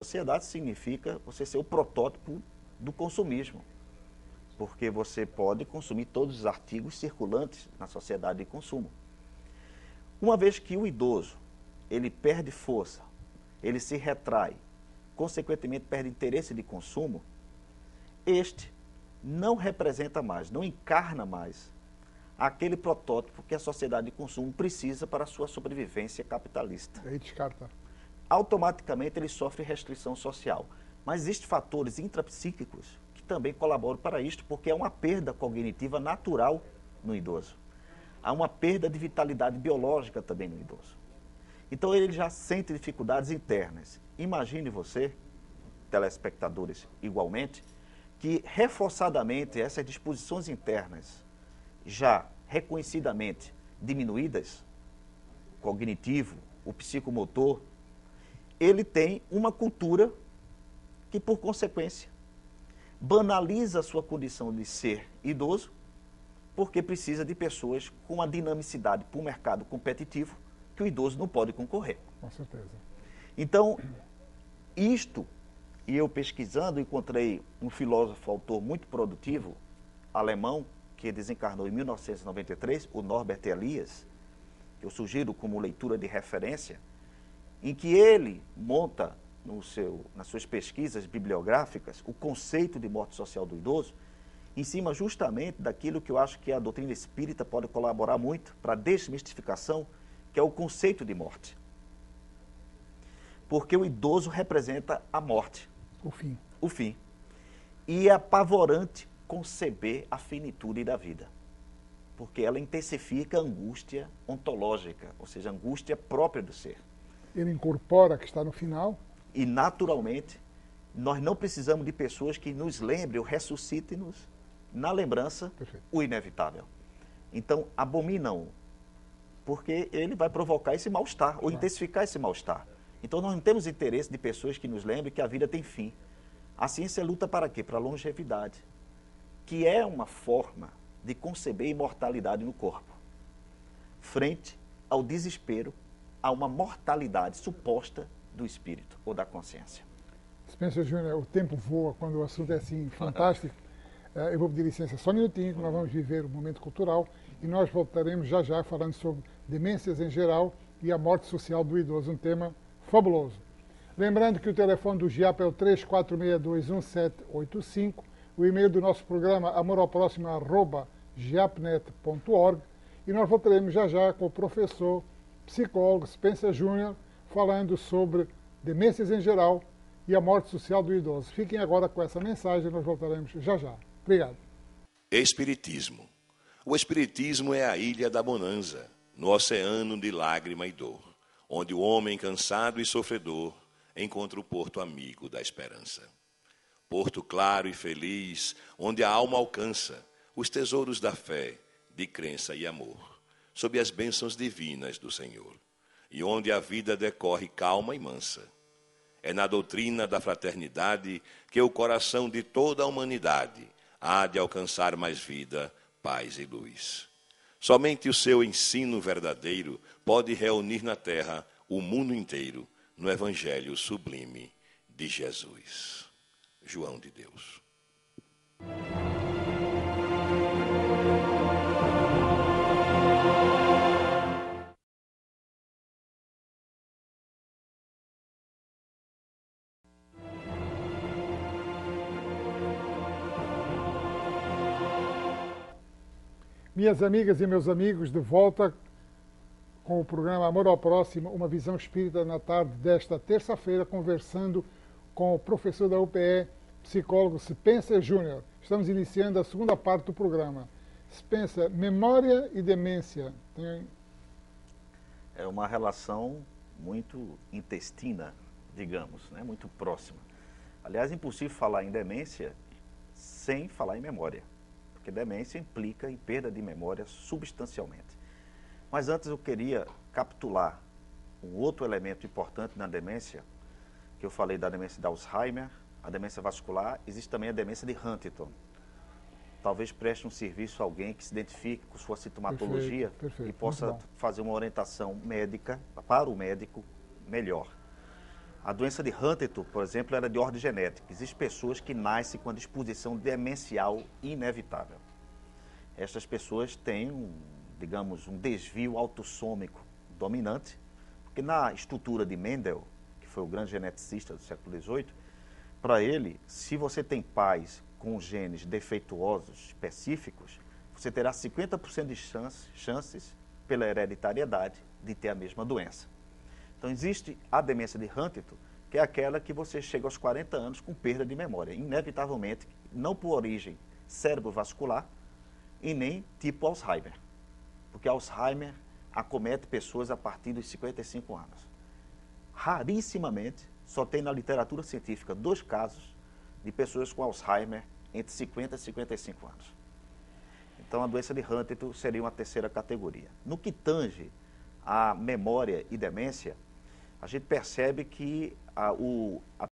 Sociedade significa você ser o protótipo do consumismo, porque você pode consumir todos os artigos circulantes na sociedade de consumo. Uma vez que o idoso, ele perde força, ele se retrai, consequentemente perde interesse de consumo, este não representa mais, não encarna mais aquele protótipo que a sociedade de consumo precisa para a sua sobrevivência capitalista. Aí descarta. Automaticamente ele sofre restrição social. Mas existem fatores intrapsíquicos que também colaboram para isto, porque há uma perda cognitiva natural no idoso. Há uma perda de vitalidade biológica também no idoso. Então ele já sente dificuldades internas. Imagine você, telespectadores igualmente, que reforçadamente essas disposições internas já reconhecidamente diminuídas, o cognitivo, o psicomotor, ele tem uma cultura que, por consequência, banaliza a sua condição de ser idoso, porque precisa de pessoas com uma dinamicidade para o mercado competitivo que o idoso não pode concorrer. Com certeza. Então, isto, e eu pesquisando, encontrei um filósofo autor muito produtivo, alemão, que desencarnou em 1993, o Norbert Elias, que eu sugiro como leitura de referência, em que ele monta nas suas pesquisas bibliográficas o conceito de morte social do idoso, em cima justamente daquilo que eu acho que a doutrina espírita pode colaborar muito para a desmistificação, que é o conceito de morte. Porque o idoso representa a morte. O fim. O fim. E é apavorante conceber a finitude da vida, porque ela intensifica a angústia ontológica, ou seja, a angústia própria do ser. Ele incorpora que está no final. E, naturalmente, nós não precisamos de pessoas que nos lembrem ou ressuscitem-nos na lembrança o inevitável. Então, abominam, porque ele vai provocar esse mal-estar, ou intensificar esse mal-estar. Então, nós não temos interesse de pessoas que nos lembrem que a vida tem fim. A ciência luta para quê? Para a longevidade, que é uma forma de conceber imortalidade no corpo, frente ao desespero, a uma mortalidade suposta do espírito ou da consciência. Spencer Júnior, o tempo voa quando o assunto é assim fantástico. Eu vou pedir licença só um minutinho, que nós vamos viver um momento cultural e nós voltaremos já já falando sobre demências em geral e a morte social do idoso, um tema fabuloso. Lembrando que o telefone do GIAP é o 34621785, o e-mail do nosso programa amoroproximo@giapnet.org e nós voltaremos já já com o professor psicólogo Spencer Júnior falando sobre demências em geral e a morte social do idoso. Fiquem agora com essa mensagem, nós voltaremos já já. Obrigado. Espiritismo. O Espiritismo é a ilha da bonança, no oceano de lágrima e dor, onde o homem cansado e sofredor encontra o porto amigo da esperança. Porto claro e feliz, onde a alma alcança os tesouros da fé, de crença e amor, sob as bênçãos divinas do Senhor, e onde a vida decorre calma e mansa. É na doutrina da fraternidade que o coração de toda a humanidade há de alcançar mais vida, paz e luz. Somente o seu ensino verdadeiro pode reunir na terra o mundo inteiro no Evangelho sublime de Jesus. João de Deus. Minhas amigas e meus amigos, de volta com o programa Amor ao Próximo, uma visão espírita na tarde desta terça-feira, conversando com o professor da UPE, psicólogo Spencer Júnior. Estamos iniciando a segunda parte do programa. Spencer, memória e demência. É uma relação muito intestina, digamos, né? Muito próxima. Aliás, é impossível falar em demência sem falar em memória, porque demência implica em perda de memória substancialmente. Mas antes eu queria capitular um outro elemento importante na demência, que eu falei da demência de Alzheimer, a demência vascular, existe também a demência de Huntington. Talvez preste um serviço a alguém que se identifique com sua sintomatologia perfeito, e possa fazer uma orientação médica para o médico melhor. A doença de Huntington, por exemplo, era de ordem genética. Existem pessoas que nascem com a disposição demencial inevitável. Estas pessoas têm, digamos, um desvio autossômico dominante, porque na estrutura de Mendel, que foi o grande geneticista do século XVIII, para ele, se você tem pais com genes defeituosos específicos, você terá 50% de chances, pela hereditariedade, de ter a mesma doença. Então, existe a demência de Huntington, que é aquela que você chega aos 40 anos com perda de memória, inevitavelmente, não por origem cerebrovascular e nem tipo Alzheimer, porque Alzheimer acomete pessoas a partir dos 55 anos. Rarissimamente, só tem na literatura científica 2 casos de pessoas com Alzheimer entre 50 e 55 anos. Então, a doença de Huntington seria uma terceira categoria. No que tange a memória e demência, a gente percebe que a